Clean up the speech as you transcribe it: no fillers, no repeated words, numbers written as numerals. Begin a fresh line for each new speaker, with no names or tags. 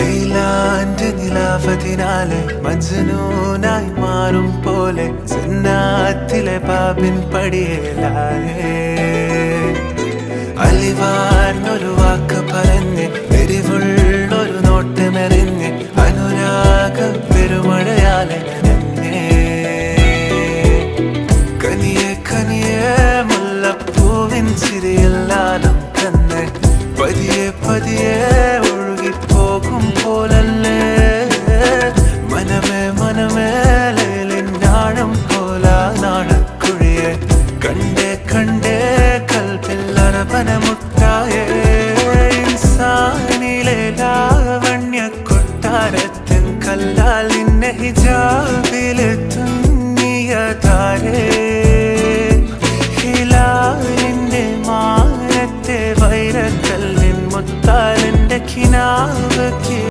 ലൈലാന്റെ നിലാവതിനാലെ മജ്നൂനായി മാറും പോലെ ജന്നാത്തിലെ ബാബിൻ പടിയേലാലേ അലിവാർന്നൊരു വാക്ക് പറഞ്ഞ് എരിവുള്ളൊരു നോട്ടമെറിഞ്ഞ് അനുരാഗ പെരുമഴയാലെ നനഞ്ഞേ കനിയെ കനിയെ മുല്ലപ്പൂവിൻ ചിരിയെല്ലാലും തന്നെ പതിയെ പതിയെ ഒഴുകിപ്പോകും പോലല്ലേ മനമേ മനമേ ലൈലിനാഴം പോല നാണക്കുഴിയെ കണ്ടേ കണ്ടേ കൽപ്പിൽ അറബനമുട്ടായേ ഇൻസാനിലെ ലാവണ്യ കൊട്ടാരത്തിൻ കല്ലാൽ നിന്നെ ഹിജാബിലെ തുന്നിയ താരേ ഹിലാലിന്റെ മാനത്തെ വൈരക്കല്ലിൻ മുത്താലിന്റെ കിനാവ്